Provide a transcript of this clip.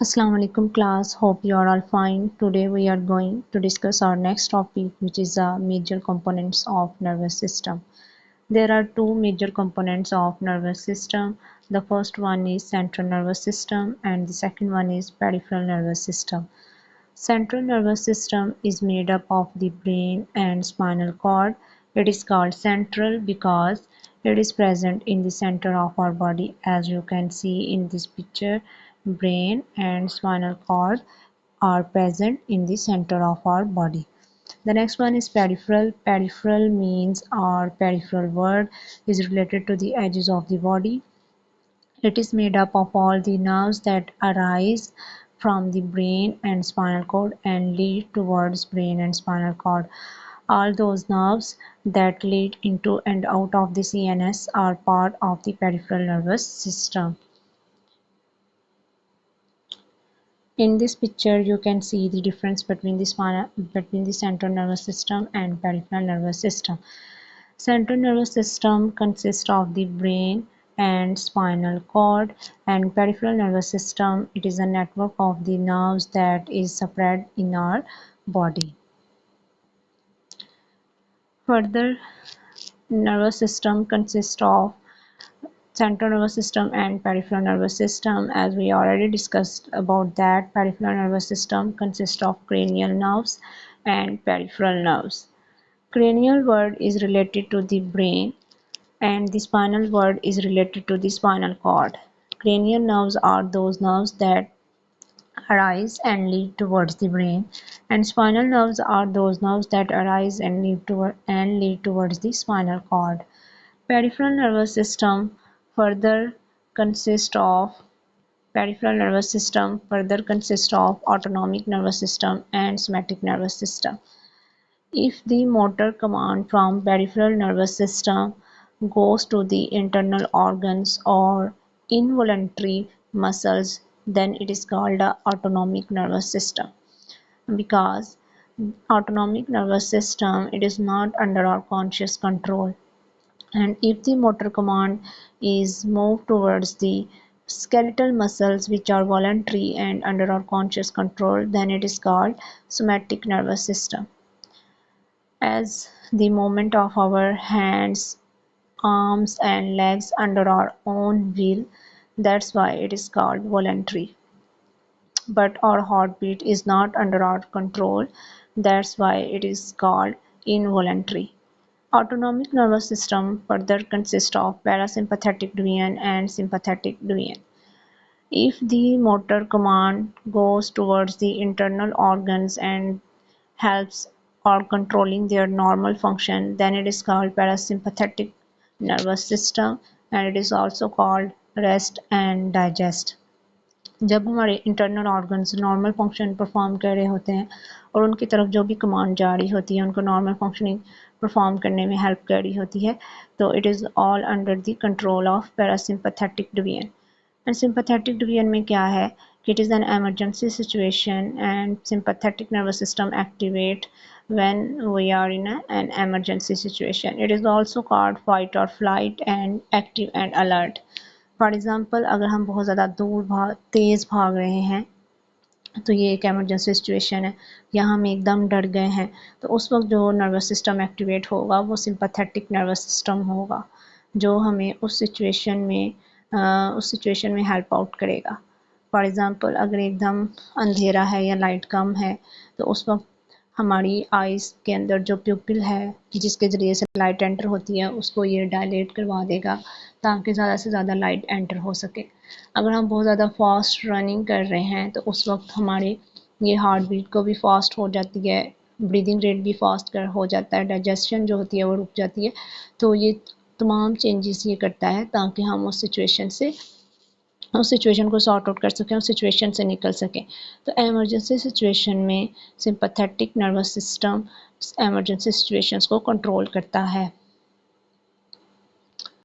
Assalamu alaikum class, hope you are all fine. Today we are going to discuss our next topic, which is major components of nervous system. There are two major components of nervous system. The first one is central nervous system and the second one is peripheral nervous system. Central nervous system is made up of the brain and spinal cord. It is called central because it is present in the center of our body. As you can see in this picture, brain and spinal cord are present in the center of our body. The next one is peripheral. Peripheral means our peripheral word is related to the edges of the body. It is made up of all the nerves that arise from the brain and spinal cord and lead towards brain and spinal cord. All those nerves that lead into and out of the CNS are part of the peripheral nervous system. In this picture, you can see the difference between the central nervous system and peripheral nervous system. Central nervous system consists of the brain and spinal cord, and peripheral nervous system, it is a network of the nerves that is spread in our body. Further, nervous system consists of central nervous system and peripheral nervous system. As we already discussed about that, peripheral nervous system consists of cranial nerves and peripheral nerves. Cranial word is related to the brain and the spinal word is related to the spinal cord. Cranial nerves are those nerves that arise and lead towards the brain, and spinal nerves are those nerves that arise and lead towards the spinal cord. Peripheral nervous system further consists of autonomic nervous system and somatic nervous system. If the motor command from peripheral nervous system goes to the internal organs or involuntary muscles, then it is called the autonomic nervous system. Because autonomic nervous system, it is not under our conscious control. And if the motor command is moved towards the skeletal muscles which are voluntary and under our conscious control, then it is called somatic nervous system. As the movement of our hands, arms and legs under our own will, that's why it is called voluntary. But our heartbeat is not under our control, that's why it is called involuntary. Autonomic nervous system further consists of parasympathetic division and sympathetic division. If the motor command goes towards the internal organs and helps or controlling their normal function, then it is called parasympathetic nervous system, and it is also called rest and digest. जब हमारे internal organs normal function perform कर रहे होते हैं और उनकी तरफ जो भी कमांड जा रही होती है उनको नॉर्मल फंक्शनिंग परफॉर्म करने में हेल्प कर रही होती है, तो it is all under the control of parasympathetic division. And sympathetic division में क्या है कि it is an emergency situation and sympathetic nervous system activate when we are in an emergency situation. It is also called fight or flight and active and alert. For example, अगर हम बहुत ज़्यादा तेज़ भाग रहे हैं तो ये एक एमरजेंसी सिचुएशन है, या हम एकदम डर गए हैं, तो उस वक्त जो नर्वस सिस्टम एक्टिवेट होगा वो सिंपैथेटिक नर्वस सिस्टम होगा, जो हमें उस सिचुएशन में हेल्प आउट करेगा. फॉर एग्ज़ाम्पल, अगर एकदम अंधेरा है या लाइट कम है तो उस वक्त हमारी आइज़ के अंदर जो प्यूपिल है जिसके ज़रिए से लाइट एंटर होती है उसको ये डायलेट करवा देगा ताकि ज़्यादा से ज़्यादा लाइट एंटर हो सके. अगर हम बहुत ज़्यादा फास्ट रनिंग कर रहे हैं तो उस वक्त हमारे ये हार्ट बीट को भी फास्ट हो जाती है, ब्रीदिंग रेट भी फास्ट हो जाता है, डाइजेशन जो होती है वो रुक जाती है. तो ये तमाम चेंजेस ये करता है ताकि हम उस सिचुएशन को सॉर्ट आउट कर सकें, उस सिचुएशन से निकल सकें. तो एमरजेंसी सिचुएशन में sympathetic nervous system emergency situations को कंट्रोल करता है.